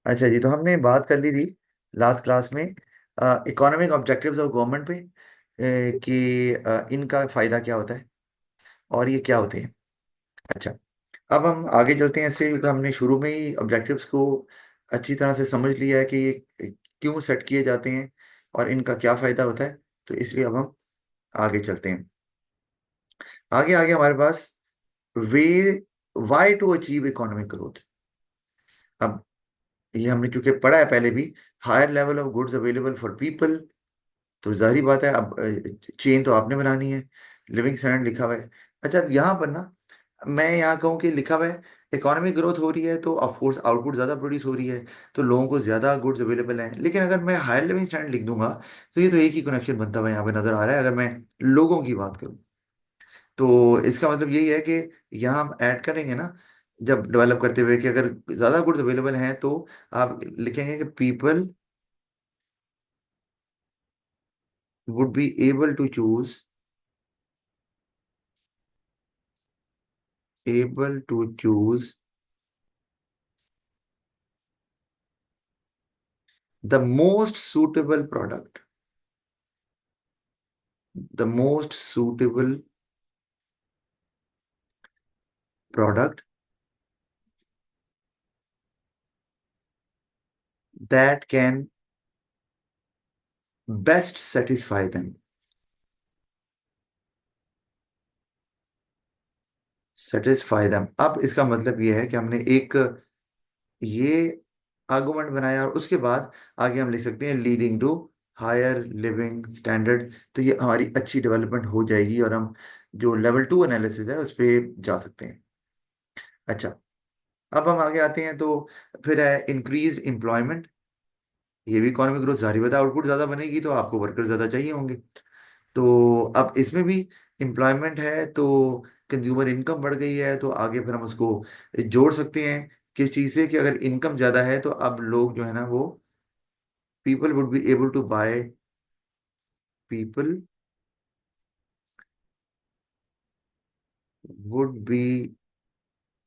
अच्छा जी, तो हमने बात कर ली थी लास्ट क्लास में इकोनॉमिक ऑब्जेक्टिव्स ऑफ गवर्नमेंट पे, कि इनका फायदा क्या होता है और ये क्या होते हैं। अच्छा, अब हम आगे चलते हैं। ऐसे हमने शुरू में ही ऑब्जेक्टिव्स को अच्छी तरह से समझ लिया है कि ये क्यों सेट किए जाते हैं और इनका क्या फायदा होता है। तो इसलिए अब हम आगे चलते हैं। आगे आगे हमारे पास ways to achieve economic growth. अब ये हमने क्योंकि पढ़ा है पहले भी, higher level of goods available for people. तो जाहिर बात है, अब चेन तो आपने बनानी है। लिविंग स्टैंडर्ड लिखा हुआ है। अच्छा, अब यहाँ पर ना मैं यहाँ कहूँ कि लिखा हुआ है इकोनॉमिक ग्रोथ हो रही है तो ऑफ कोर्स आउटपुट ज़्यादा प्रोड्यूस हो रही है, तो लोगों को ज़्यादा गुड्स अवेलेबल हैं। लेकिन अगर मैं हायर लिविंग स्टैंडर्ड लिख दूंगा तो ये तो एक ही कनेक्शन बनता हुआ यहाँ पे नजर आ रहा है, अगर मैं लोगों की बात करूँ। तो इसका मतलब यही है कि यहाँ हम ऐड करेंगे ना, जब डेवलप करते हुए, कि अगर ज़्यादा गुड्स अवेलेबल हैं तो आप लिखेंगे कि people would be able to choose the most suitable product, the most suitable product that can best satisfy them, satisfy them। अब इसका मतलब ये है कि हमने एक ये आर्गुमेंट बनाया और उसके बाद आगे हम लिख सकते हैं leading to higher living standard. तो ये हमारी अच्छी डेवलपमेंट हो जाएगी और हम जो लेवल 2 एनालिसिस है उस पर जा सकते हैं। अच्छा, अब हम आगे आते हैं। तो फिर है इंक्रीज एम्प्लॉयमेंट। ये भी इकोनॉमिक ग्रोथ, जारी बता आउटपुट ज्यादा बनेगी तो आपको वर्कर ज्यादा चाहिए होंगे। तो अब इसमें भी एम्प्लॉयमेंट है तो कंज्यूमर इनकम बढ़ गई है, तो आगे फिर हम उसको जोड़ सकते हैं किस चीज से, कि अगर इनकम ज्यादा है तो अब लोग जो है ना वो people would be able to buy, people would be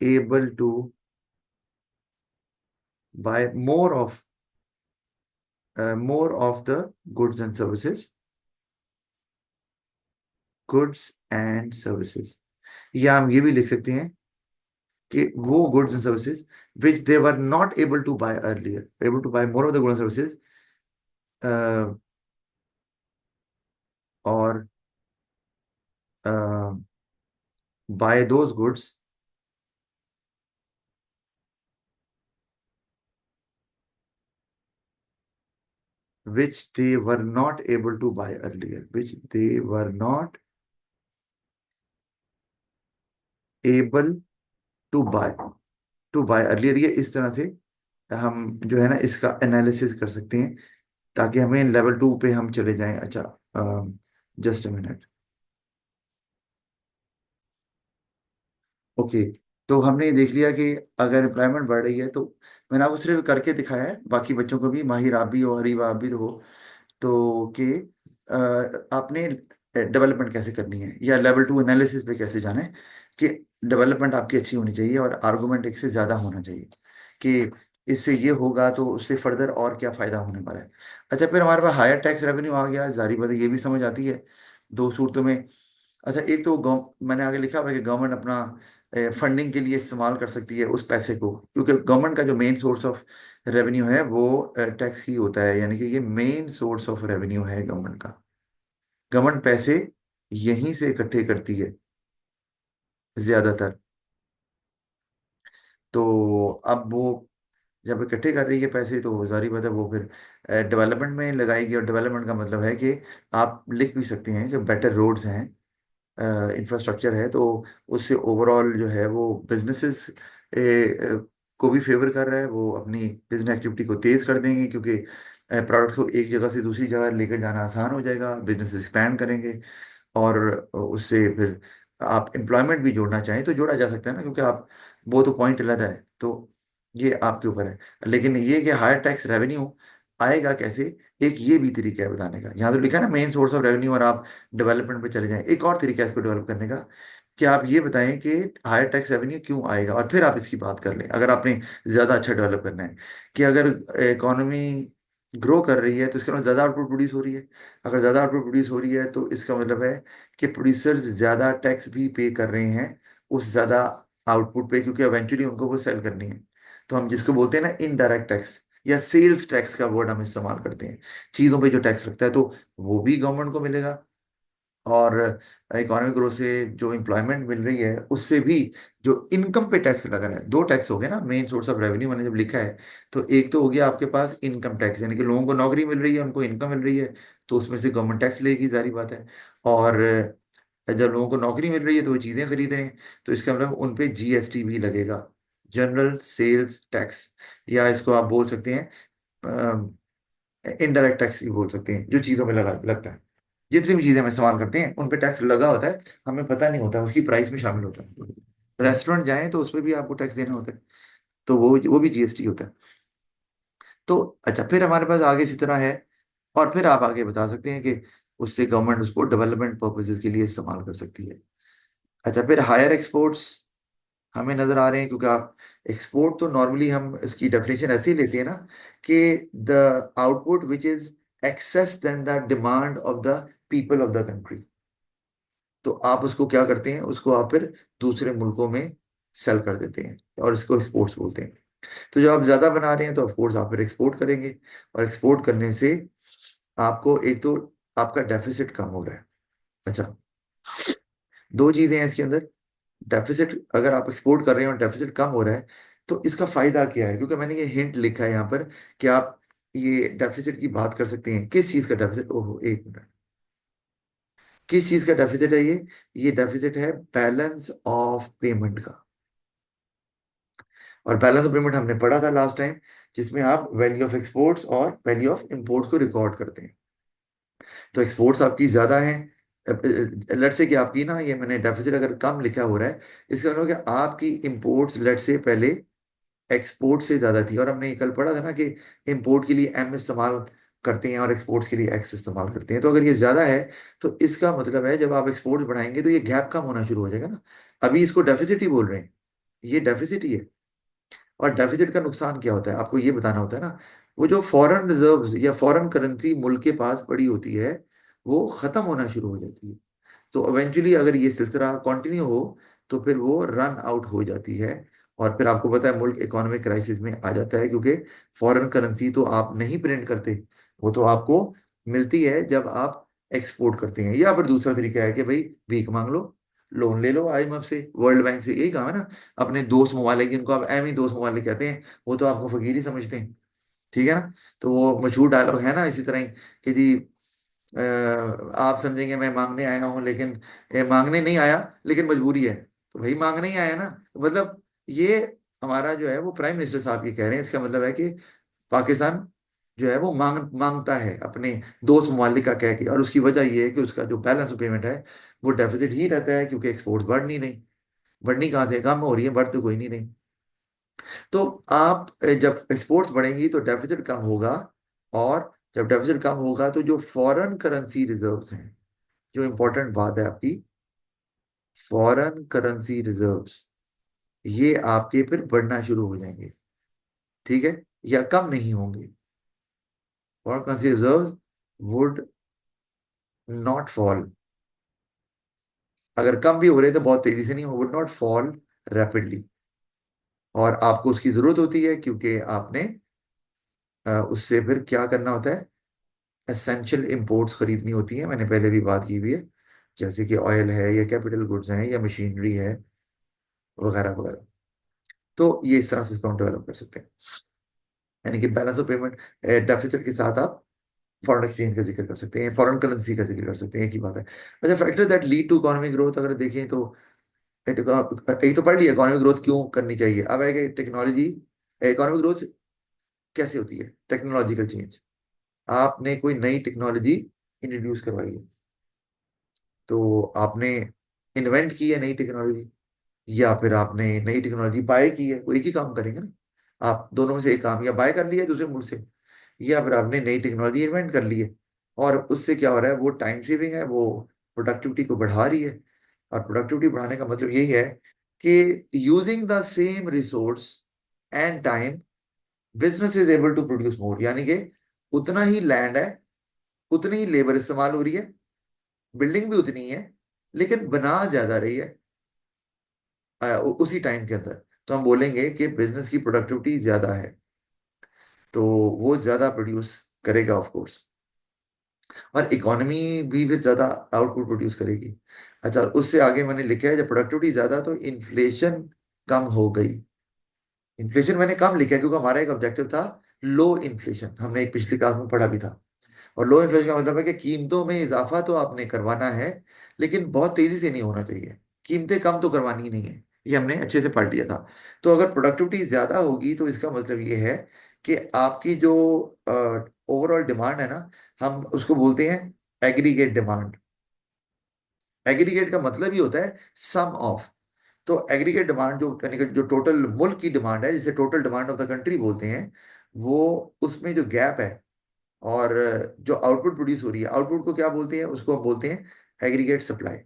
able to buy more of the goods and services, goods and services. या हम ये भी लिख सकते हैं कि वो goods and services which they were not able to buy earlier, able to buy more of the goods and services, और buy those goods which they were not able to buy earlier, which they were not able to buy earlier। ये इस तरह से हम जो है ना इसका एनालिसिस कर सकते हैं ताकि हमें लेवल 2 पे हम चले जाएं। अच्छा, जस्ट अ मिनट। ओके, तो हमने ये देख लिया कि अगर एम्प्लॉयमेंट बढ़ रही है तो मैंने आपको सिर्फ करके दिखाया है, बाकी बच्चों को भी, माहिर आप भी हो, हरीब आप भी तो हो। तो कि आपने डेवलपमेंट कैसे करनी है या लेवल 2 एनालिसिस पे कैसे जाना है, कि डेवलपमेंट आपकी अच्छी होनी चाहिए और आर्गुमेंट एक से ज़्यादा होना चाहिए कि इससे ये होगा तो उससे फर्दर और क्या फ़ायदा होने वाला है। अच्छा, फिर हमारे पास हायर टैक्स रेवेन्यू आ गया, जारी बात है ये भी समझ आती है दो सूरतों में। अच्छा, एक तो मैंने आगे लिखा हुआ है कि गवर्नमेंट अपना फंडिंग के लिए इस्तेमाल कर सकती है उस पैसे को, क्योंकि गवर्नमेंट का जो मेन सोर्स ऑफ रेवेन्यू है वो टैक्स ही होता है, यानी कि ये मेन सोर्स ऑफ रेवेन्यू है गवर्नमेंट का। गवर्नमेंट पैसे यहीं से इकट्ठे करती है ज्यादातर। तो अब वो जब इकट्ठे कर रही है पैसे तो जारी बात है वो फिर डेवलपमेंट में लगाएगी। और डेवलपमेंट का मतलब है कि आप लिख भी सकते हैं कि बेटर रोड्स हैं, इंफ्रास्ट्रक्चर है, तो उससे ओवरऑल जो है वो बिजनेसेस को भी फेवर कर रहा है। वो अपनी बिजनेस एक्टिविटी को तेज कर देंगे क्योंकि प्रोडक्ट को एक जगह से दूसरी जगह लेकर जाना आसान हो जाएगा, बिजनेस एक्सपैंड करेंगे। और उससे फिर आप एम्प्लॉयमेंट भी जोड़ना चाहें तो जोड़ा जा सकता है ना, क्योंकि आप, वो तो पॉइंट अलग है। तो ये आपके ऊपर है। लेकिन ये कि हायर टैक्स रेवेन्यू आएगा कैसे, एक ये भी तरीका है बताने का। यहाँ तो लिखा है ना मेन सोर्स ऑफ रेवेन्यू, और आप डेवलपमेंट पे चले जाएं, एक और तरीका है इसको डेवलप करने का कि आप ये बताएं कि हायर टैक्स रेवेन्यू क्यों आएगा, और फिर आप इसकी बात कर लें अगर आपने ज़्यादा अच्छा डेवलप करना है। कि अगर इकोनॉमी ग्रो कर रही है तो इसका मतलब ज़्यादा आउटपुट प्रोड्यूस हो रही है। अगर ज़्यादा आउटपुट प्रोड्यूस हो रही है तो इसका मतलब है कि प्रोड्यूसर्स ज़्यादा टैक्स भी पे कर रहे हैं उस ज़्यादा आउटपुट पे, क्योंकि एवेंचुअली उनको वो सेल करनी है। तो हम जिसको बोलते हैं ना इनडायरेक्ट टैक्स या सेल्स टैक्स का वर्ड हम इस्तेमाल करते हैं, चीज़ों पे जो टैक्स लगता है, तो वो भी गवर्नमेंट को मिलेगा। और इकोनॉमिक ग्रोथ से जो एम्प्लॉयमेंट मिल रही है उससे भी जो इनकम पे टैक्स लग रहा है, दो टैक्स हो गए ना मेन सोर्स ऑफ रेवेन्यू मैंने जब लिखा है। तो एक तो हो गया आपके पास इनकम टैक्स, यानी कि लोगों को नौकरी मिल रही है, उनको इनकम मिल रही है, तो उसमें से गवर्नमेंट टैक्स लेगी, जारी बात है। और जब लोगों को नौकरी मिल रही है तो वो चीज़ें खरीद रहे हैं, तो इसका मतलब उन पे जीएसटी भी लगेगा, जनरल सेल्स टैक्स, या इसको आप बोल सकते हैं इनडायरेक्ट टैक्स भी बोल सकते हैं, जो चीज़ों में लगा लगता है। जितनी भी चीजें हम इस्तेमाल करते हैं उन पे टैक्स लगा होता है, हमें पता नहीं होता, उसकी प्राइस में शामिल होता है। रेस्टोरेंट जाएं तो उस पर भी आपको टैक्स देना होता है, तो वो भी जीएसटी होता है। तो अच्छा, फिर हमारे पास आगे इसी तरह है, और फिर आप आगे बता सकते हैं कि उससे गवर्नमेंट उसको डेवलपमेंट पर्पसेस के लिए इस्तेमाल कर सकती है। अच्छा, फिर हायर एक्सपोर्ट्स हमें नजर आ रहे हैं, क्योंकि आप एक्सपोर्ट तो नॉर्मली हम इसकी डेफिनेशन ऐसे ही लेते हैं ना, कि the output which is excess than the demand of the people of the country. तो आप उसको क्या करते हैं, उसको आप फिर दूसरे मुल्कों में सेल कर देते हैं, और इसको एक्सपोर्ट्स बोलते हैं। तो जब आप ज्यादा बना रहे हैं तो ऑफकोर्स आप फिर एक्सपोर्ट करेंगे, और एक्सपोर्ट करने से आपको एक तो आपका डेफिसिट कम हो रहा है। अच्छा, दो चीजें हैं इसके अंदर। डेफिसिट, अगर आप एक्सपोर्ट कर रहे हैं और डेफिसिट कम हो रहा है, तो इसका फायदा क्या है, क्योंकि मैंने ये हिंट लिखा है यहाँ पर कि आप ये डेफिसिट की बात कर सकते हैं। किस चीज का डेफिसिट, ओहो एक मिनट, किस चीज का डेफिसिट है ये डेफिसिट है बैलेंस ऑफ पेमेंट का। और बैलेंस ऑफ पेमेंट हमने पढ़ा था लास्ट टाइम, जिसमें आप वैल्यू ऑफ एक्सपोर्ट्स और वैल्यू ऑफ इंपोर्ट्स को रिकॉर्ड करते हैं। तो एक्सपोर्ट्स आपकी ज्यादा है, लेट से कि आपकी ना, ये मैंने डेफिसिट अगर कम लिखा हो रहा है, इसका मतलब कि आपकी इंपोर्ट्स लेट से पहले एक्सपोर्ट से ज्यादा थी, और हमने ये कल पढ़ा था ना कि इंपोर्ट के लिए एम इस्तेमाल करते हैं और एक्सपोर्ट्स के लिए एक्स इस्तेमाल करते हैं। तो अगर ये ज्यादा है तो इसका मतलब है जब आप एक्सपोर्ट बढ़ाएंगे तो ये गैप कम होना शुरू हो जाएगा ना। अभी इसको डेफिसिट ही बोल रहे हैं, ये डेफिसिट ही है। और डेफिसिट का नुकसान क्या होता है आपको ये बताना होता है ना। वो जो फॉरेन रिजर्व्स या फॉरेन करेंसी मुल्क के पास पड़ी होती है, वो खत्म होना शुरू हो जाती है। तो इवेंचुअली अगर ये सिलसिला कंटिन्यू हो तो फिर वो रन आउट हो जाती है, और फिर आपको पता है मुल्क इकोनॉमिक क्राइसिस में आ जाता है, क्योंकि फॉरेन करेंसी तो आप नहीं प्रिंट करते, वो तो आपको मिलती है जब आप एक्सपोर्ट करते हैं। या फिर दूसरा तरीका है कि भाई भीख मांग लो, लोन ले लो आईएमएफ से, वर्ल्ड बैंक से, यही काम है ना। अपने दोस्त ममालिक, जिनको आप एम ही दोस्त ममालिक कहते हैं, वो तो आपको फकीर ही समझते हैं, ठीक है ना। तो वो मशहूर डायलॉग है ना इसी तरह ही, कि जी आप समझेंगे मैं मांगने आया हूँ, लेकिन मांगने नहीं आया, लेकिन मजबूरी है। तो भाई मांगने ही आया ना, तो मतलब ये हमारा जो है वो प्राइम मिनिस्टर साहब ये कह रहे हैं, इसका मतलब है कि पाकिस्तान जो है वो मांगता है अपने दोस्त ममालिक का कह के, और उसकी वजह ये है कि उसका जो बैलेंस ऑफ पेमेंट है वो डेफिसिट ही रहता है, क्योंकि एक्सपोर्ट्स बढ़ नहीं रही। बढ़नी कहाँ से, कम हो रही है, बढ़ तो कोई नहीं रही। तो आप जब एक्सपोर्ट्स बढ़ेंगी तो डेफिसिट कम होगा, और जब डेफिसिट कम होगा तो जो फॉरेन करेंसी रिजर्व्स हैं, जो इंपॉर्टेंट बात है आपकी, फॉरेन करेंसी रिजर्व्स, ये आपके फिर बढ़ना शुरू हो जाएंगे, ठीक है, या कम नहीं होंगे। Foreign currency reserves would not fall, अगर कम भी हो रहे तो बहुत तेजी से नहीं, वुड नॉट फॉल रैपिडली। और आपको उसकी जरूरत होती है, क्योंकि आपने उससे फिर क्या करना होता है, एसेंशियल इंपोर्ट्स खरीदनी होती है, मैंने पहले भी बात की हुई है, जैसे कि ऑयल है या कैपिटल गुड्स हैं या मशीनरी है, वगैरह वगैरह। तो ये इस तरह से इसको हम डेवलप कर सकते हैं, यानी कि बैलेंस ऑफ पेमेंट डेफिसिट के साथ आप फॉरेन एक्सचेंज का जिक्र कर सकते हैं, फॉरेन करेंसी का जिक्र कर सकते हैं, एक ही बात है। अच्छा, factor that lead to economic growth अगर देखें तो एक तो पढ़ लिया इकोनॉमिक ग्रोथ क्यों करनी चाहिए, अब आएगा टेक्नोलॉजी। इकोनॉमिक ग्रोथ कैसे होती है, टेक्नोलॉजिकल चेंज, आपने कोई नई टेक्नोलॉजी इंट्रोड्यूस करवाई है, तो आपने इन्वेंट की है नई टेक्नोलॉजी, या फिर आपने नई टेक्नोलॉजी बाय की है, वो एक ही काम करेंगे ना। आप दोनों में से एक काम, या बाय कर लिया है दूसरे मुल्क से, या फिर आपने नई टेक्नोलॉजी इन्वेंट कर ली है, और उससे क्या हो रहा है, वो टाइम सेविंग है, वो प्रोडक्टिविटी को बढ़ा रही है। और प्रोडक्टिविटी बढ़ाने का मतलब यही है कि using the same resource and time business is able to produce more, यानी कि उतना ही लैंड है, उतनी ही लेबर इस्तेमाल हो रही है, बिल्डिंग भी उतनी ही है, लेकिन बना ज्यादा रही है उसी टाइम के अंदर। तो हम बोलेंगे कि बिजनेस की प्रोडक्टिविटी ज्यादा है, तो वो ज्यादा प्रोड्यूस करेगा ऑफ कोर्स, और इकोनॉमी भी फिर ज्यादा आउटपुट प्रोड्यूस करेगी। अच्छा, उससे आगे मैंने लिखा है जब प्रोडक्टिविटी ज्यादा तो इन्फ्लेशन कम हो गई। इन्फ्लेशन मैंने कम लिखा है क्योंकि हमारा एक ऑब्जेक्टिव था लो इन्फ्लेशन, हमने एक पिछली क्लास में पढ़ा भी था। और लो इन्फ्लेशन का मतलब है कि कीमतों में इजाफा तो आपने करवाना है, लेकिन बहुत तेजी से नहीं होना चाहिए। कीमतें कम तो करवानी ही नहीं है, ये हमने अच्छे से पढ़ लिया था। तो अगर प्रोडक्टिविटी ज्यादा होगी तो इसका मतलब ये है कि आपकी जो ओवरऑल डिमांड है ना, हम उसको बोलते हैं एग्रीगेट डिमांड। एग्रीगेट का मतलब ही होता है सम ऑफ। तो एग्रीगेट डिमांड जो यानी कि जो टोटल मुल्क की डिमांड है, जिसे total demand of the country बोलते हैं, वो उसमें जो गैप है और जो आउटपुट प्रोड्यूस हो रही है, आउटपुट को क्या बोलते हैं, उसको हम बोलते हैं एग्रीगेट सप्लाई।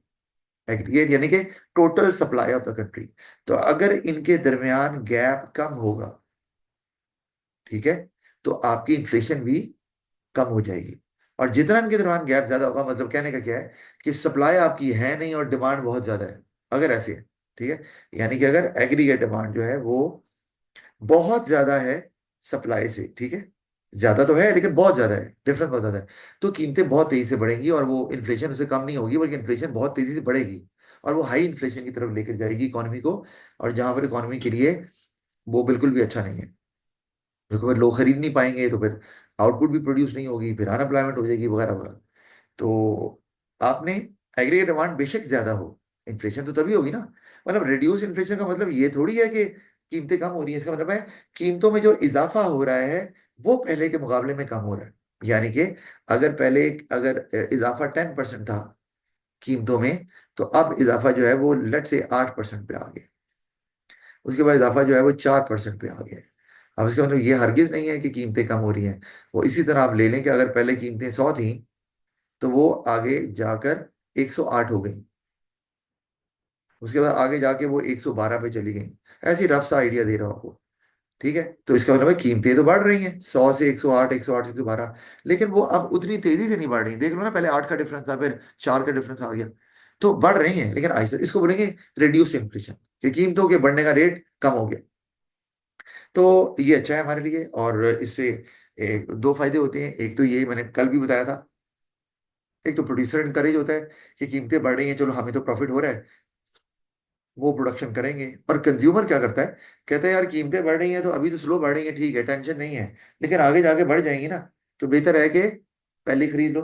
एग्रीगेट यानी कि total supply of the country. तो अगर इनके दरमियान गैप कम होगा, ठीक है, तो आपकी इन्फ्लेशन भी कम हो जाएगी। और जितना इनके दरमियान गैप ज्यादा होगा, मतलब कहने का क्या है कि सप्लाई आपकी है नहीं और डिमांड बहुत ज्यादा है, अगर ऐसे है, ठीक है, यानी कि अगर एग्रीगेट डिमांड जो है वो बहुत ज्यादा है सप्लाई से, ठीक है, ज्यादा तो है लेकिन बहुत ज्यादा है, डिफरेंस बहुत ज्यादा है, तो कीमतें बहुत तेजी से बढ़ेंगी और वो इन्फ्लेशन उससे कम नहीं होगी, बल्कि इन्फ्लेशन बहुत तेजी से बढ़ेगी और वो हाई इन्फ्लेशन की तरफ लेकर जाएगी इकोनॉमी को। और जहां पर इकोनॉमी के लिए वो बिल्कुल भी अच्छा नहीं है, क्योंकि फिर लोग खरीद नहीं पाएंगे, तो फिर आउटपुट भी प्रोड्यूस नहीं होगी, फिर अनएम्प्लॉयमेंट हो जाएगी वगैरह वगैरह। तो आपने एग्रीगेट डिमांड बेशक ज्यादा हो, इन्फ्लेशन तो तभी होगी ना। मतलब रिड्यूस इन्फ्लेशन का मतलब ये थोड़ी है कि कीमतें कम हो रही है, इसका मतलब है कीमतों में जो इजाफा हो रहा है वो पहले के मुकाबले में कम हो रहा है। यानी कि अगर पहले अगर इजाफा 10% था कीमतों में, तो अब इजाफा जो है वो लट से 8% पे आ गया, उसके बाद इजाफा जो है वो 4% पे आ गया है। अब इसका मतलब ये हरगिज नहीं है कि कीमतें कम हो रही हैं। वो इसी तरह आप ले लें कि अगर पहले कीमतें 100 थी, तो वो आगे जाकर 108 हो गई, उसके बाद आगे जाके वो 112 पे चली गई। ऐसी रफ सा आइडिया दे रहा हूं आपको, ठीक है। तो इसका मतलब है कीमतें तो बढ़ रही हैं 100 से 108, 108 से 112, लेकिन वो अब उतनी तेजी से नहीं बढ़ रही। देख लो ना, पहले 8 का डिफरेंस था, फिर 4 का डिफरेंस आ गया। तो बढ़ रही हैं लेकिन आहिस्ता, इसको बोलेंगे रिड्यूस इन्फ्लेशन, कि कीमतों के बढ़ने का रेट कम हो गया। तो ये अच्छा है हमारे लिए, और इससे दो फायदे होते हैं। एक तो ये मैंने कल भी बताया था, एक तो प्रोड्यूसर इनकरेज होता है कि कीमतें बढ़ रही हैं, चलो हमें तो प्रॉफिट हो रहा है, वो प्रोडक्शन करेंगे। और कंज्यूमर क्या करता है, कहता है यार कीमतें बढ़ रही हैं तो अभी तो स्लो बढ़ रही हैं, ठीक है, टेंशन नहीं है, लेकिन आगे जाके बढ़ जाएंगी ना, तो बेहतर है कि पहले ही खरीद लो।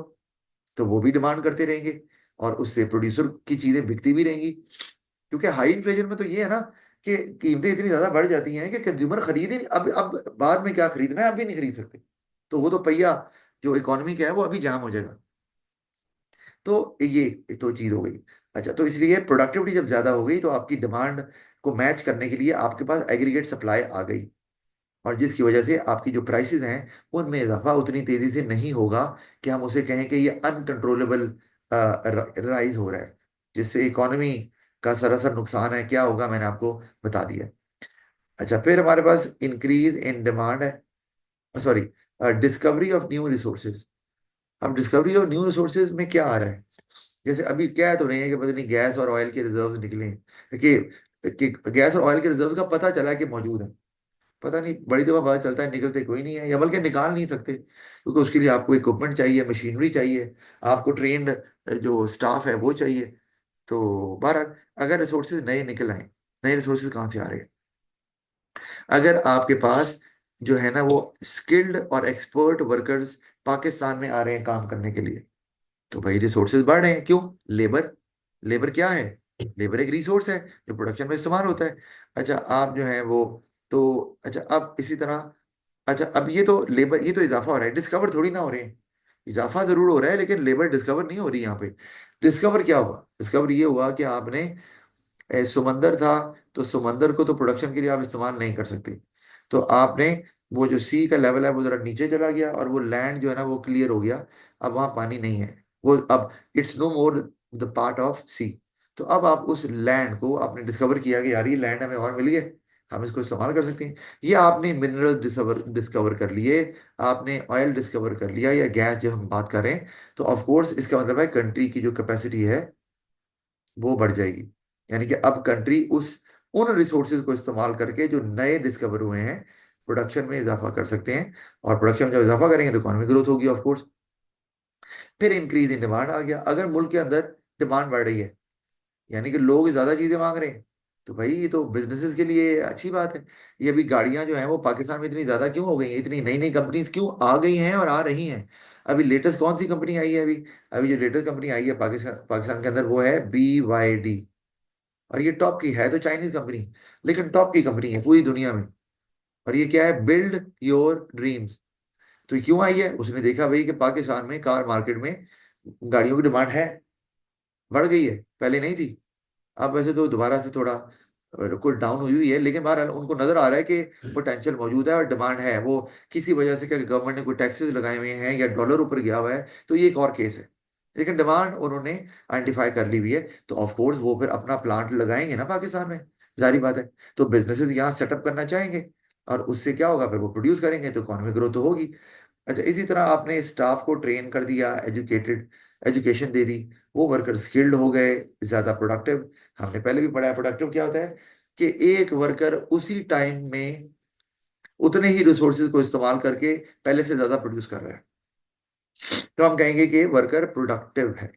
तो वो भी डिमांड करते रहेंगे और उससे प्रोड्यूसर की चीजें बिकती भी रहेंगी। क्योंकि हाई इन्फ्लेशन में तो ये है ना कि कीमतें इतनी ज्यादा बढ़ जाती हैं कि कंज्यूमर खरीद ही नहीं, अब बाद में क्या खरीदना है, अब भी नहीं खरीद सकते। तो वो तो पहिया जो इकोनॉमी का है वो अभी जाम हो जाएगा। तो ये तो चीज हो गई। अच्छा, तो इसलिए प्रोडक्टिविटी जब ज्यादा हो गई तो आपकी डिमांड को मैच करने के लिए आपके पास एग्रीगेट सप्लाई आ गई, और जिसकी वजह से आपकी जो प्राइसेस हैं उनमें इजाफा उतनी तेजी से नहीं होगा कि हम उसे कहें कि ये अनकंट्रोलेबल राइज हो रहा है, जिससे इकोनॉमी का सरासर नुकसान है। क्या होगा मैंने आपको बता दिया। अच्छा, फिर हमारे पास इंक्रीज इन डिमांड है, sorry, discovery of new resources. अब डिस्कवरी ऑफ न्यू रिसोर्सेज में क्या आ रहा है, जैसे अभी कह तो रहे हैं कि पता नहीं गैस और ऑयल के रिजर्व्स निकले हैं, कि गैस और ऑयल के रिजर्व्स का पता चला कि मौजूद है। पता नहीं, बड़ी दफा पता चलता है निकलते कोई नहीं है, या बल्कि निकाल नहीं सकते, क्योंकि उसके लिए आपको इक्विपमेंट चाहिए, मशीनरी चाहिए, आपको ट्रेंड जो स्टाफ है वो चाहिए। तो बहरहाल, अगर रिसोर्सेज नए निकल आए, नए रिसोर्सेज कहाँ से आ रहे हैं, अगर आपके पास जो है ना वो स्किल्ड और एक्सपर्ट वर्कर्स पाकिस्तान में आ रहे हैं काम करने के लिए, तो भाई रिसोर्सेज बढ़ रहे हैं। क्यों? लेबर। लेबर क्या है? लेबर एक रिसोर्स है जो प्रोडक्शन में इस्तेमाल होता है। अच्छा, आप जो है वो, तो अच्छा, अब इसी तरह, अच्छा, अब ये तो लेबर, ये तो इजाफा हो रहा है, डिस्कवर थोड़ी ना हो रहे हैं। इजाफा जरूर हो रहा है लेकिन लेबर डिस्कवर नहीं हो रही यहाँ पे। डिस्कवर क्या हुआ? डिस्कवर ये हुआ कि आपने समंदर था, तो समंदर को तो प्रोडक्शन के लिए आप इस्तेमाल नहीं कर सकते, तो आपने वो जो सी का लेवल है वो जरा नीचे चला गया और वो लैंड जो है ना वो क्लियर हो गया। अब वहां पानी नहीं है, वो अब it's no more the part of C. तो अब आप उस लैंड को आपने डिस्कवर किया कि यार ये लैंड हमें और मिली है, हम इसको इस्तेमाल कर सकते हैं। ये आपने मिनरल डिस्कवर डिस्कवर कर लिए, आपने ऑयल डिस्कवर कर लिया या गैस जब हम बात कर रहे हैं, तो ऑफ कोर्स इसका मतलब है कंट्री की जो कैपेसिटी है वो बढ़ जाएगी। यानी कि अब कंट्री उस उन रिसोर्सेज को इस्तेमाल करके जो नए डिस्कवर हुए हैं प्रोडक्शन में इजाफा कर सकते हैं। और प्रोडक्शन में जब इजाफा करेंगे तो इकोनॉमिक ग्रोथ होगी ऑफ कोर्स। फिर इंक्रीज इन डिमांड आ गया। अगर मुल्क के अंदर डिमांड बढ़ रही है, यानी कि लोग ज्यादा चीजें मांग रहे हैं, तो भाई ये तो बिजनेसेस के लिए अच्छी बात है। ये अभी गाड़ियां जो हैं वो पाकिस्तान में इतनी ज्यादा क्यों हो गई हैं, इतनी नई नई कंपनीज क्यों आ गई हैं और आ रही हैं। अभी लेटेस्ट कौन सी कंपनी आई है अभी? अभी जो लेटेस्ट कंपनी आई है पाकिस्तान पाकिस्तान के अंदर वो है BYD। और ये टॉप की है तो चाइनीज कंपनी, लेकिन टॉप की कंपनी है पूरी दुनिया में। और ये क्या है? Build your dreams. तो ये क्यों आई है? उसने देखा भाई कि पाकिस्तान में कार मार्केट में गाड़ियों की डिमांड है, बढ़ गई है, पहले नहीं थी। अब वैसे तो दोबारा से थोड़ा कुछ डाउन हुई हुई है, लेकिन बहरहाल उनको नजर आ रहा है कि पोटेंशियल मौजूद है और डिमांड है। वो किसी वजह से क्या गवर्नमेंट ने कोई टैक्सेस लगाए हुए हैं या डॉलर ऊपर गया हुआ है, तो ये एक और केस है। लेकिन डिमांड उन्होंने आइडेंटिफाई कर ली हुई है, तो ऑफ कोर्स वो फिर अपना प्लांट लगाएंगे ना पाकिस्तान में, जारी बात है। तो बिजनेसेस यहाँ सेटअप करना चाहेंगे, और उससे क्या होगा, फिर वो प्रोड्यूस करेंगे तो इकोनॉमिक ग्रोथ तो होगी। अच्छा, इसी तरह आपने स्टाफ को ट्रेन कर दिया, एजुकेटेड एजुकेशन दे दी, वो वर्कर स्किल्ड हो गए, ज्यादा प्रोडक्टिव। हमने पहले भी पढ़ा है प्रोडक्टिव क्या होता है, कि एक वर्कर उसी टाइम में उतने ही रिसोर्सेज को इस्तेमाल करके पहले से ज्यादा प्रोड्यूस कर रहा है, तो हम कहेंगे कि वर्कर प्रोडक्टिव है।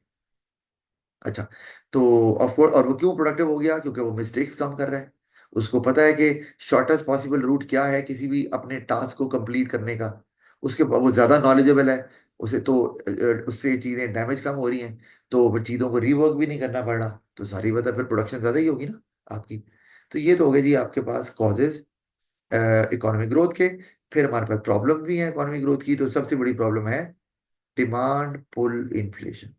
अच्छा, तो ऑफ कोर्स, और वो क्यों प्रोडक्टिव हो गया? क्योंकि वो मिस्टेक्स कम कर रहा है। उसको पता है कि शॉर्टेस्ट पॉसिबल रूट क्या है किसी भी अपने टास्क को कंप्लीट करने का। उसके बाद वो ज्यादा नॉलेजेबल है, उसे तो उससे चीजें डैमेज कम हो रही हैं, तो फिर चीजों को रीवर्क भी नहीं करना पड़ रहा, तो सारी वजह फिर प्रोडक्शन ज्यादा ही होगी ना आपकी। तो ये तो हो गए जी आपके पास कॉजेज इकोनॉमिक ग्रोथ के। फिर हमारे पास प्रॉब्लम भी है इकोनॉमिक ग्रोथ की। तो सबसे बड़ी प्रॉब्लम है डिमांड पुल इन्फ्लेशन।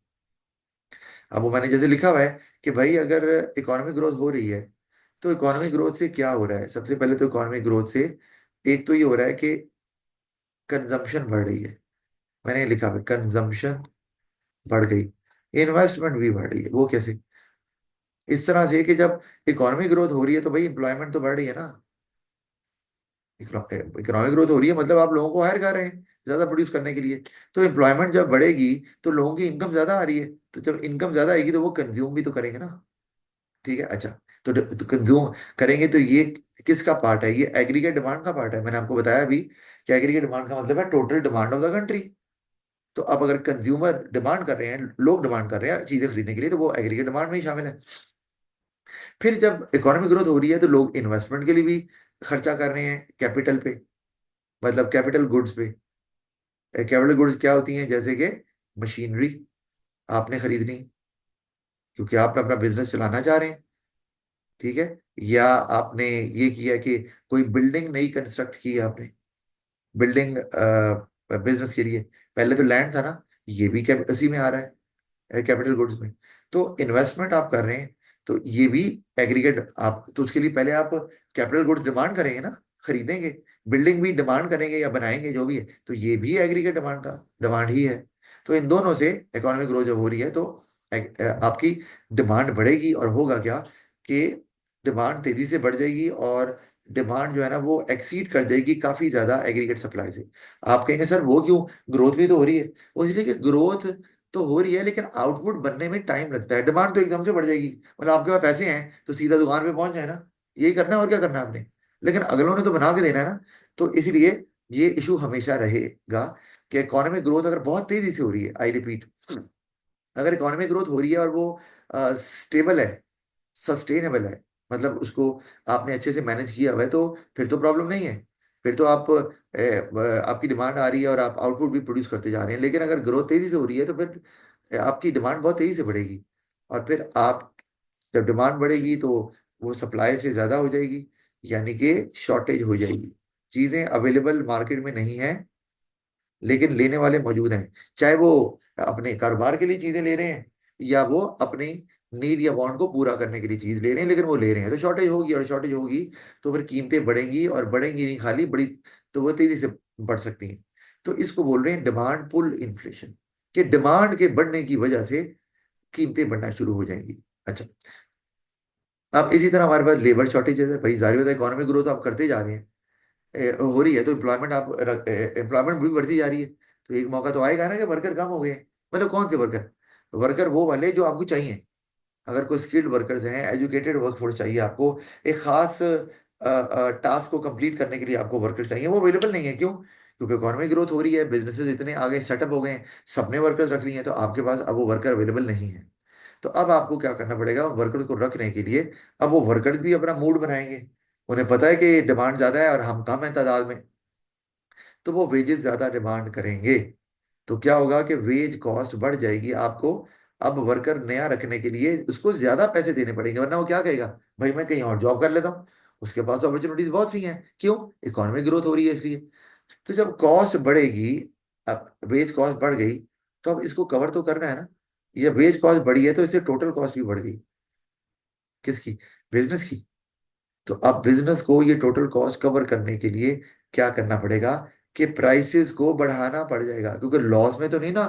अब वो मैंने जैसे लिखा हुआ है कि भाई अगर इकोनॉमिक ग्रोथ हो रही है, तो इकोनॉमिक ग्रोथ से क्या हो रहा है? सबसे पहले तो इकोनॉमिक ग्रोथ से एक तो ये हो रहा है कि कंजम्पशन बढ़ रही है। मैंने ये लिखा है कंजम्पशन बढ़ गई, इन्वेस्टमेंट भी बढ़ रही है। वो कैसे? इस तरह से कि जब इकोनॉमिक ग्रोथ हो रही है तो भाई इंप्लॉयमेंट तो बढ़ रही है ना। इकोनॉमिक ग्रोथ हो रही है मतलब आप लोगों को हायर कर रहे हैं ज्यादा प्रोड्यूस करने के लिए। तो एम्प्लॉयमेंट जब बढ़ेगी तो लोगों की इनकम ज्यादा आ रही है, तो जब इनकम ज्यादा आएगी तो वो कंज्यूम भी तो करेंगे ना। ठीक है, अच्छा। तो कंज्यूम करेंगे तो ये किसका पार्ट है? ये एग्रीगेट डिमांड का पार्ट है। मैंने आपको बताया अभी कि एग्रीगेट डिमांड का मतलब है total demand of the country. तो अब अगर कंज्यूमर डिमांड कर रहे हैं, लोग डिमांड कर रहे हैं चीजें खरीदने के लिए, तो वो एग्रीगेट डिमांड में ही शामिल है। फिर जब इकोनॉमिक ग्रोथ हो रही है तो लोग इन्वेस्टमेंट के लिए भी खर्चा कर रहे हैं कैपिटल पे, मतलब कैपिटल गुड्स पे। कैपिटल गुड्स क्या होती हैं? जैसे कि मशीनरी आपने खरीदनी, क्योंकि आप अपना बिजनेस चलाना चाह रहे हैं, ठीक है। या आपने ये किया कि कोई बिल्डिंग नई कंस्ट्रक्ट की है आपने, बिल्डिंग बिजनेस के लिए। पहले तो लैंड था ना, ये भी उसी में आ रहा है कैपिटल गुड्स में। तो इन्वेस्टमेंट आप कर रहे हैं, तो ये भी एग्रीगेट। आप तो उसके लिए पहले आप कैपिटल गुड्स डिमांड करेंगे ना, खरीदेंगे। बिल्डिंग भी डिमांड करेंगे या बनाएंगे जो भी है, तो ये भी एग्रीगेट डिमांड का डिमांड ही है। तो इन दोनों से इकोनॉमिक ग्रोथ जब हो रही है तो आपकी डिमांड बढ़ेगी, और होगा क्या कि डिमांड तेजी से बढ़ जाएगी, और डिमांड जो है ना वो एक्सीड कर जाएगी काफी ज्यादा एग्रीगेट सप्लाई से। आप कहेंगे सर वो क्यों, ग्रोथ भी तो हो रही है। वो इसलिए कि ग्रोथ तो हो रही है लेकिन आउटपुट बनने में टाइम लगता है। डिमांड तो एकदम से बढ़ जाएगी, मतलब आपके पास पैसे हैं तो सीधा दुकान पे पहुंच जाए ना, यही करना है और क्या करना है आपने। लेकिन अगलों ने तो बना के देना है ना। तो इसीलिए ये इशू हमेशा रहेगा कि इकोनॉमिक ग्रोथ अगर बहुत तेजी से हो रही है, आई रिपीट, अगर इकोनॉमिक ग्रोथ हो रही है और वो स्टेबल है, सस्टेनेबल है, मतलब उसको आपने अच्छे से मैनेज किया हुआ है, तो फिर तो प्रॉब्लम नहीं है। फिर तो आपकी डिमांड आ रही है और आप आउटपुट भी प्रोड्यूस करते जा रहे हैं। लेकिन अगर ग्रोथ तेजी से हो रही है तो फिर आपकी डिमांड बहुत तेजी से बढ़ेगी, और फिर आप जब डिमांड बढ़ेगी तो वो सप्लाई से ज़्यादा हो जाएगी, यानी कि शॉर्टेज हो जाएगी। चीज़ें अवेलेबल मार्केट में नहीं है, लेकिन लेने वाले मौजूद हैं। चाहे वो अपने कारोबार के लिए चीजें ले रहे हैं, या वो अपनी नीड या वांट को पूरा करने के लिए चीज ले रहे हैं, लेकिन वो ले रहे हैं, तो शॉर्टेज होगी। और शॉर्टेज होगी तो फिर कीमतें बढ़ेंगी, और बढ़ेंगी नहीं खाली बड़ी, तो वो तेजी से बढ़ सकती हैं। तो इसको बोल रहे हैं डिमांड पुल इन्फ्लेशन, कि डिमांड के बढ़ने की वजह से कीमतें बढ़ना शुरू हो जाएंगी। अच्छा, अब इसी तरह हमारे पास लेबर शॉर्टेजेस है भाई, जाहिर बात है इकोनॉमिक ग्रोथ आप करते जा रहे हैं, हो रही है, तो एम्प्लॉयमेंट आप एम्प्लॉयमेंट भी बढ़ती जा रही है। तो एक मौका तो आएगा ना कि वर्कर कम हो गए हैं। मतलब कौन से वर्कर? वर्कर वो वाले जो आपको चाहिए। अगर कोई स्किल्ड वर्कर्स हैं, एजुकेटेड वर्कफोर्स चाहिए आपको, एक खास टास्क को कंप्लीट करने के लिए आपको वर्कर चाहिए, वो अवेलेबल नहीं है। क्यों? क्योंकि इकोनॉमिक ग्रोथ हो रही है, बिजनेसेस इतने आगे सेटअप हो गए हैं, सबने वर्कर्स रख लिए हैं, तो आपके पास अब वो वर्कर अवेलेबल नहीं है। तो अब आपको क्या करना पड़ेगा, वर्कर्स को रखने के लिए? अब वो वर्कर्स भी अपना मूड बनाएंगे। उन्हें पता है कि डिमांड ज्यादा है और हम कम है तादाद में, तो वो वेजेस ज्यादा डिमांड करेंगे। तो क्या होगा कि वेज कॉस्ट बढ़ जाएगी आपको। अब वर्कर नया रखने के लिए उसको ज्यादा पैसे देने पड़ेंगे, वरना वो क्या कहेगा, भाई मैं कहीं और जॉब कर लेता हूँ, उसके पास अपॉर्चुनिटीज बहुत सी हैं। क्यों? इकोनॉमिक ग्रोथ हो रही है इसलिए। तो जब कॉस्ट बढ़ेगी, अब वेज कॉस्ट बढ़ गई, तो अब इसको कवर तो करना है ना। ये वेज कॉस्ट बढ़ी है तो इससे टोटल कॉस्ट भी बढ़ गई। किसकी? बिजनेस की। तो अब बिजनेस को ये टोटल कॉस्ट कवर करने के लिए क्या करना पड़ेगा, कि प्राइसेस को बढ़ाना पड़ जाएगा, क्योंकि लॉस में तो नहीं ना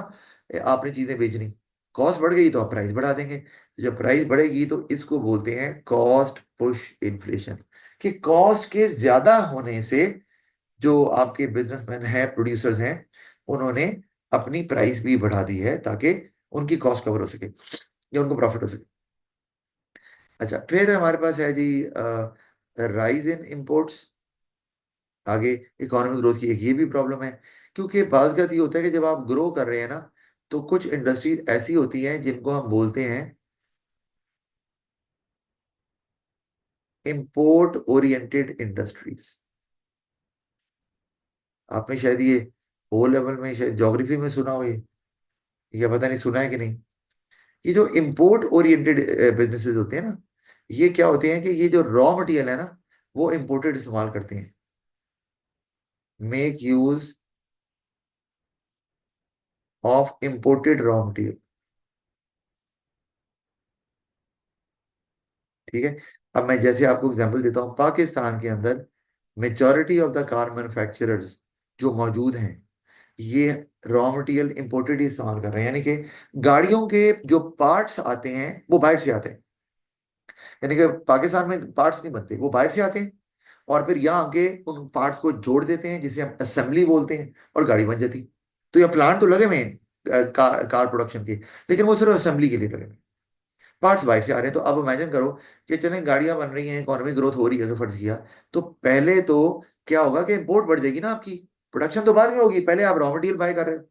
आपने चीजें बेचनी। कॉस्ट बढ़ गई तो आप प्राइस बढ़ा देंगे, तो जब प्राइस बढ़ेगी तो इसको बोलते हैं कॉस्ट पुश इन्फ्लेशन। कि कॉस्ट के ज्यादा होने से जो आपके बिजनेसमैन हैं, प्रोड्यूसर्स हैं, उन्होंने अपनी प्राइस भी बढ़ा दी है ताकि उनकी कॉस्ट कवर हो सके या उनको प्रॉफिट हो सके। अच्छा, फिर हमारे पास है जी राइज इन इंपोर्ट्स। आगे इकोनॉमिक ग्रोथ की एक ये भी प्रॉब्लम है, क्योंकि बात ये होता है कि जब आप ग्रो कर रहे हैं ना, तो कुछ इंडस्ट्रीज ऐसी होती हैं जिनको हम बोलते हैं इंपोर्ट ओरिएंटेड इंडस्ट्रीज। आपने शायद ये ओ लेवल में, शायद ज्योग्राफी में सुना हो ये, या पता नहीं सुना है कि नहीं। ये जो इंपोर्ट ओरिएंटेड बिजनेसेस होते हैं ना, ये क्या होते हैं कि ये जो रॉ मटेरियल है ना, वो इंपोर्टेड इस्तेमाल करते हैं। Make use of imported raw material. ठीक है। अब मैं जैसे आपको एग्जांपल देता हूँ, पाकिस्तान के अंदर majority of the car manufacturers जो मौजूद हैं, ये रॉ मटेरियल इंपोर्टेड ही इस्तेमाल कर रहे हैं। यानी कि गाड़ियों के जो पार्ट्स आते हैं वो बाहर से आते हैं। यानी कि पाकिस्तान में पार्ट्स नहीं बनते, वो बाहर से आते हैं, और फिर यहाँ आके उन पार्ट्स को जोड़ देते हैं, जिसे हम असेंबली बोलते हैं, और गाड़ी बन जाती। तो ये प्लांट तो लगे हुए हैं कार प्रोडक्शन के, लेकिन वो सिर्फ असेंबली के लिए लगे हुए हैं। पार्ट्स बाहर से आ रहे हैं। तो अब इमेजिन करो कि चलें गाड़ियां बन रही हैं, इकोनॉमिक ग्रोथ हो रही है, अगर फर्ज किया, तो पहले तो क्या होगा कि इंपोर्ट बढ़ जाएगी ना आपकी। प्रोडक्शन तो बाद में होगी, पहले आप रॉ मटेरियल बाय कर रहे हो,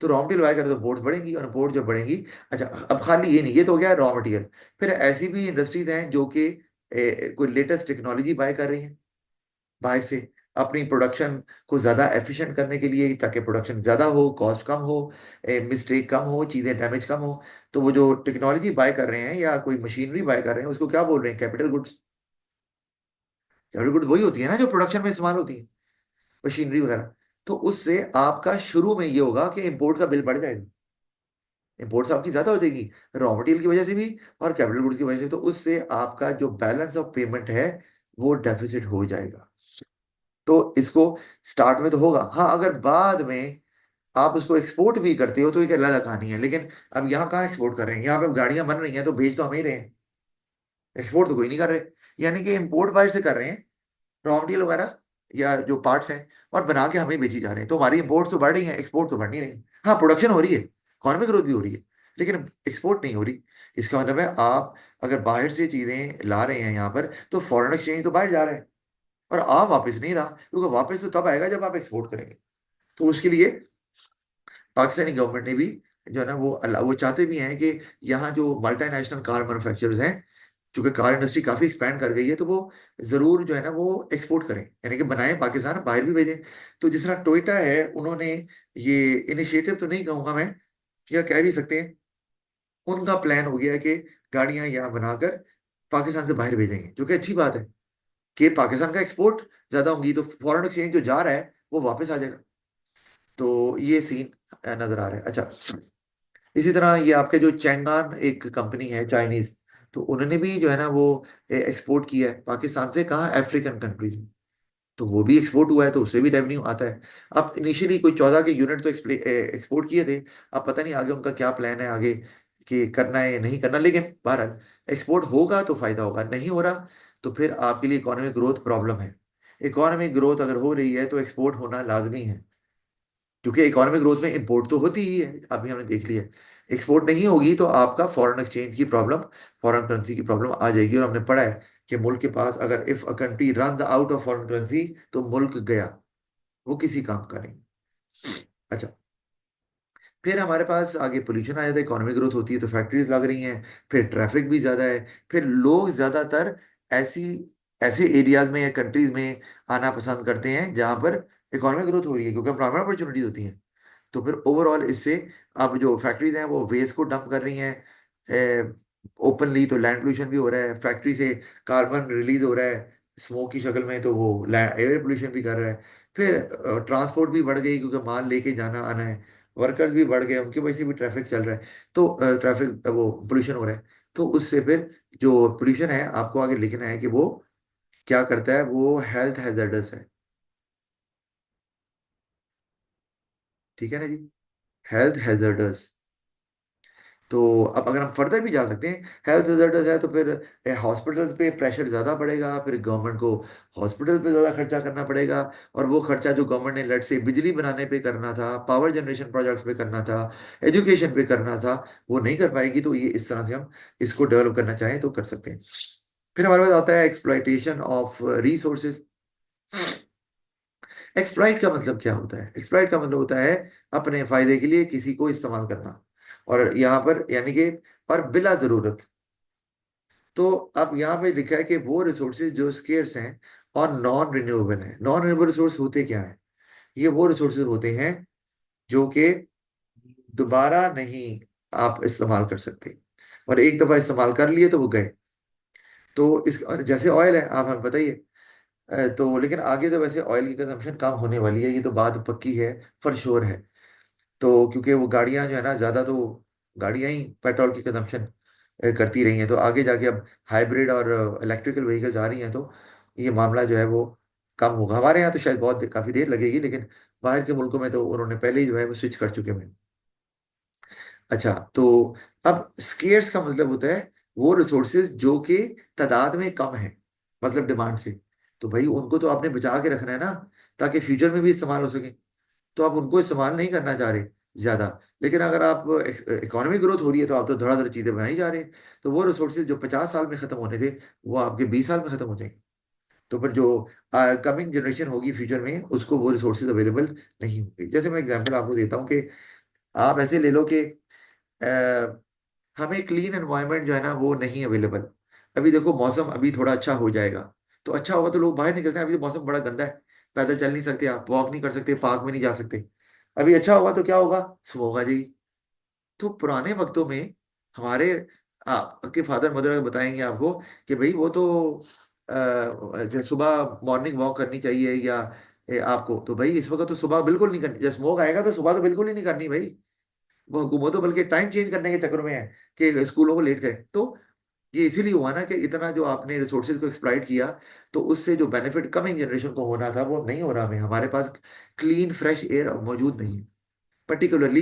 तो रॉ मटेरियल बाय कर रहे हो तो इंपोर्ट बढ़ेंगी, और इंपोर्ट जब बढ़ेंगी। अच्छा, अब खाली ये नहीं, ये तो हो गया रॉ मटेरियल। फिर ऐसी भी इंडस्ट्रीज हैं जो कि कोई लेटेस्ट टेक्नोलॉजी बाय कर रही हैं बाहर से, अपनी प्रोडक्शन को ज़्यादा एफिशिएंट करने के लिए, ताकि प्रोडक्शन ज़्यादा हो, कॉस्ट कम हो, मिस्टेक कम हो, चीज़ें डैमेज कम हो। तो वो जो टेक्नोलॉजी बाय कर रहे हैं या कोई मशीनरी बाय कर रहे हैं, उसको क्या बोल रहे हैं? Capital goods. कैपिटल गुड्स वही होती है ना जो प्रोडक्शन में इस्तेमाल होती है, मशीनरी वगैरह। तो उससे आपका शुरू में ये होगा कि इंपोर्ट का बिल बढ़ जाएगा, इंपोर्ट्स आपकी ज़्यादा हो जाएगी, रॉ मटेरियल की वजह से भी और कैपिटल गुड्स की वजह से। तो उससे आपका जो बैलेंस ऑफ पेमेंट है वो डेफिसिट हो जाएगा। तो इसको स्टार्ट में तो होगा, हाँ, अगर बाद में आप उसको एक्सपोर्ट भी करते हो तो एक अलग कहानी है। लेकिन अब यहाँ कहाँ एक्सपोर्ट कर रहे हैं? यहाँ पे गाड़ियां बन रही हैं तो भेज तो हम ही रहे हैं, एक्सपोर्ट तो कोई नहीं कर रहे। यानी कि इंपोर्ट बाहर से कर रहे हैं रॉ मटेरियल वगैरह या जो पार्ट्स हैं, और बना के हमें बेची जा रहे हैं। तो हमारी इंपोर्ट तो बढ़ रही है, एक्सपोर्ट तो बढ़ नहीं रही। हाँ, प्रोडक्शन हो रही है, इकोनॉमिक ग्रोथ भी हो रही है, लेकिन एक्सपोर्ट नहीं हो रही। इसका मतलब है आप अगर बाहर से चीजें ला रहे हैं यहाँ पर, तो फॉरेन एक्सचेंज तो बाहर जा रहे हैं, और आप वापस नहीं रहा, क्योंकि वापस तो तब आएगा जब आप एक्सपोर्ट करेंगे। तो उसके लिए पाकिस्तानी गवर्नमेंट ने भी जो है ना वो वो चाहते भी हैं कि यहाँ जो मल्टीनेशनल कार मैन्युफैक्चरर्स हैं, चूंकि कार इंडस्ट्री काफी एक्सपैंड कर गई है, तो वो जरूर जो है ना वो एक्सपोर्ट करें, यानी कि बनाएं पाकिस्तान, बाहर भी भेजें। तो जिस तरह टोयोटा है, उन्होंने ये इनिशिएटिव तो नहीं कहूंगा मैं, या कह भी सकते हैं, उनका प्लान हो गया है कि गाड़ियां यहाँ बनाकर पाकिस्तान से बाहर भेजेंगे, जो कि अच्छी बात है कि पाकिस्तान का एक्सपोर्ट ज्यादा होंगी, तो फॉरेन एक्सचेंज जो जा रहा है वो वापस आ जाएगा। तो ये सीन नजर आ रहा है। अच्छा, इसी तरह ये आपके जो चैंगान एक कंपनी है चाइनीज, तो उन्होंने भी जो है ना वो एक्सपोर्ट किया है पाकिस्तान से, कहाँ? अफ्रीकन कंट्रीज में। तो वो भी एक्सपोर्ट हुआ है, तो उससे भी रेवेन्यू आता है। अब इनिशियली कोई 14 के यूनिट तो एक्सपोर्ट किए थे। अब पता नहीं आगे उनका क्या प्लान है आगे, कि करना है या नहीं करना, लेकिन बहरहाल एक्सपोर्ट होगा तो फायदा होगा, नहीं हो रहा तो फिर आपके लिए इकोनॉमिक ग्रोथ प्रॉब्लम है। इकोनॉमिक ग्रोथ अगर हो रही है तो एक्सपोर्ट होना लाजमी है, क्योंकि इकोनॉमिक ग्रोथ में इंपोर्ट तो होती ही है, अभी हमने देख लिया। एक्सपोर्ट नहीं होगी तो आपका फॉरेन एक्सचेंज की प्रॉब्लम, फॉरेन करेंसी की प्रॉब्लम आ जाएगी। और हमने पढ़ा है कि मुल्क के पास अगर if a country run out of foreign currency तो मुल्क गया, वो किसी काम का नहीं। अच्छा, फिर हमारे पास आगे पोल्यूशन आ जाता है, इकोनॉमिक ग्रोथ होती है तो फैक्ट्रीज लग रही हैं, फिर ट्रैफिक भी ज़्यादा है, फिर लोग ज़्यादातर ऐसी ऐसे एरियाज में या कंट्रीज में आना पसंद करते हैं जहाँ पर इकोनॉमिक ग्रोथ हो रही है, क्योंकि एम्प्लॉयमेंट अपॉर्चुनिटीज होती हैं। तो फिर ओवरऑल इससे अब जो फैक्ट्रीज हैं वो वेस्ट को डंप कर रही हैं ओपनली, तो लैंड पोल्यूशन भी हो रहा है, फैक्ट्री से कार्बन रिलीज हो रहा है स्मोक की शक्ल में, तो वो एयर पोल्यूशन भी कर रहा है। फिर ट्रांसपोर्ट भी बढ़ गई, क्योंकि माल लेके जाना आना है, वर्कर्स भी बढ़ गए, उनकी वजह से भी ट्रैफिक चल रहा है, तो ट्रैफिक वो पोल्यूशन हो रहा है। तो उससे फिर जो पोल्यूशन है आपको आगे लिखना है कि वो क्या करता है, वो हेल्थ हैजर्डस है। ठीक है ना जी, हेल्थ हैजर्डस। तो अब अगर हम फर्दर भी जा सकते हैं, हेल्थ रिजल्ट है तो फिर हॉस्पिटल्स पे प्रेशर ज़्यादा पड़ेगा, फिर गवर्नमेंट को हॉस्पिटल पे ज़्यादा खर्चा करना पड़ेगा। और वो खर्चा जो गवर्नमेंट ने लेट से बिजली बनाने पे करना था, पावर जनरेशन प्रोजेक्ट्स पे करना था, एजुकेशन पे करना था, वो नहीं कर पाएगी। तो ये इस तरह से हम इसको डेवलप करना चाहें तो कर सकते हैं। फिर हमारे पास आता है एक्सप्लॉइटेशन ऑफ रिसोर्सेज। एक्सप्लॉइट का मतलब क्या होता है? एक्सप्लॉइट का मतलब होता है अपने फायदे के लिए किसी को इस्तेमाल करना, और यहाँ पर यानी कि और बिला जरूरत। तो अब यहाँ पे लिखा है कि वो रिसोर्सेज जो स्केर्स हैं और नॉन रिन्यूएबल हैं। नॉन रिन्यूएबल रिसोर्स होते क्या है? ये वो रिसोर्सेज होते हैं जो कि दोबारा नहीं आप इस्तेमाल कर सकते, और एक दफा इस्तेमाल कर लिए तो वो गए। तो इस और जैसे ऑयल है, आप हमें बताइए। तो लेकिन आगे तो वैसे ऑयल की कंजम्पशन कम होने वाली है, ये तो बात पक्की है, फॉर श्योर है। तो क्योंकि वो गाड़ियां जो है ना, ज्यादा तो गाड़ियां ही पेट्रोल की कंजम्पशन करती रही हैं, तो आगे जाके अब हाइब्रिड और इलेक्ट्रिकल व्हीकल्स आ रही हैं, तो ये मामला जो है वो कम होगा। हमारे यहाँ तो शायद काफी देर लगेगी, लेकिन बाहर के मुल्कों में तो उन्होंने पहले ही जो है वो स्विच कर चुके हैं। अच्छा, तो अब स्केर्स का मतलब होता है वो रिसोर्सेज जो कि तादाद में कम है, मतलब डिमांड से। तो भाई उनको तो आपने बचा के रखना है ना, ताकि फ्यूचर में भी इस्तेमाल हो सके। तो आप उनको इस्तेमाल नहीं करना चाह रहे ज्यादा, लेकिन अगर आप इकोनॉमिक ग्रोथ हो रही है तो आप तो धड़ाधड़ चीजें बनाई जा रहे हैं। तो वो रिसोर्सेज जो 50 साल में खत्म होने थे, वो आपके 20 साल में खत्म हो जाएंगे। तो फिर जो कमिंग जनरेशन होगी फ्यूचर में, उसको वो रिसोर्सेज अवेलेबल नहीं होंगे। जैसे मैं एग्जांपल आपको देता हूँ कि आप ऐसे ले लो कि हमें क्लीन एनवायरनमेंट जो है ना वो नहीं अवेलेबल। अभी देखो मौसम अभी थोड़ा अच्छा हो जाएगा, तो अच्छा होगा तो लोग बाहर निकलते हैं। अभी तो मौसम बड़ा गंदा है, पैदल चल नहीं सकते, आप वॉक नहीं कर सकते, पार्क में नहीं जा सकते। अभी अच्छा होगा तो क्या होगा? स्मोक आ जाएगी। तो पुराने वक्तों में हमारे आपके फादर मदर बताएंगे आपको कि भाई वो तो जो सुबह मॉर्निंग वॉक करनी चाहिए, या आपको तो भाई इस वक्त तो सुबह बिल्कुल नहीं करनी, जब स्मोक आएगा तो सुबह तो बिल्कुल ही नहीं करनी भाई। वो हुकूमत तो बल्कि टाइम चेंज करने के चक्कर में है कि स्कूलों को लेट करें। तो ये इसीलिए हुआ ना कि इतना जो आपने रिसोर्सेज को एक्सप्लॉइट किया, तो उससे जो बेनिफिट कमिंग जनरेशन को होना था वो नहीं हो रहा। हमें हमारे पास क्लीन फ्रेश एयर मौजूद नहीं है, पर्टिकुलरली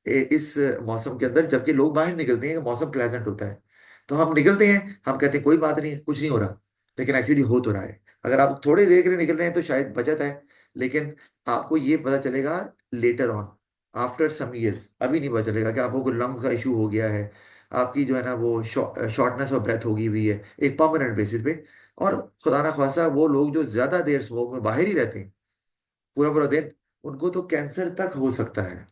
इस मौसम के अंदर, जबकि लोग बाहर निकलते हैं मौसम प्लेजेंट होता है। तो हम निकलते हैं, हम कहते हैं कोई बात नहीं, कुछ नहीं हो रहा, लेकिन एक्चुअली हो तो रहा है। अगर आप थोड़ी देर के लिए निकल रहे हैं तो शायद बचत है, लेकिन आपको ये पता चलेगा later on, after some years. अभी नहीं पता चलेगा कि आपको कोई लंग्स का इशू हो गया है, आपकी जो है ना वो शॉर्टनेस ऑफ ब्रेथ होगी हुई है एक परमानेंट बेसिस पे। और खुदा ना खासा वो लोग जो ज्यादा देर स्मोक में बाहर ही रहते हैं पूरा पूरा दिन, उनको तो कैंसर तक हो सकता है।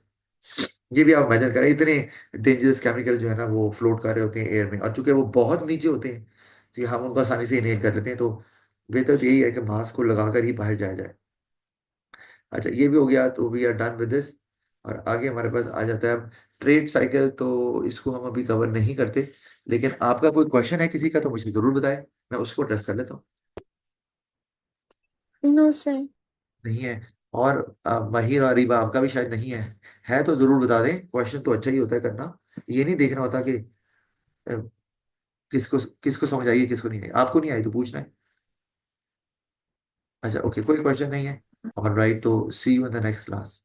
ये भी आप इमेजिन करें, इतने डेंजरस केमिकल जो है ना वो फ्लोट कर रहे होते हैं एयर में, और चूंकि वो बहुत नीचे होते हैं तो हम उनको आसानी से इनहेल कर लेते हैं। तो बेहतर तो यही है कि मास्क को लगाकर ही बाहर जाया जाए। अच्छा, ये भी हो गया, तो we are done with this. और आगे हमारे पास आ जाता है अब ट्रेड साइकिल, तो इसको हम अभी कवर नहीं करते, लेकिन आपका कोई क्वेश्चन है किसी का तो मुझे जरूर बताएं, मैं उसको एड्रेस कर लेता हूँ। No sir. नहीं है? और माहिर और रीबा आपका भी शायद नहीं है। है तो जरूर बता दें, क्वेश्चन तो अच्छा ही होता है करना, ये नहीं देखना होता कि अ, किसको किसको समझ आई किसको नहीं आई। आपको नहीं आई तो पूछना है। अच्छा ओके, कोई क्वेश्चन नहीं है। ऑल राइट, तो see you in the next class.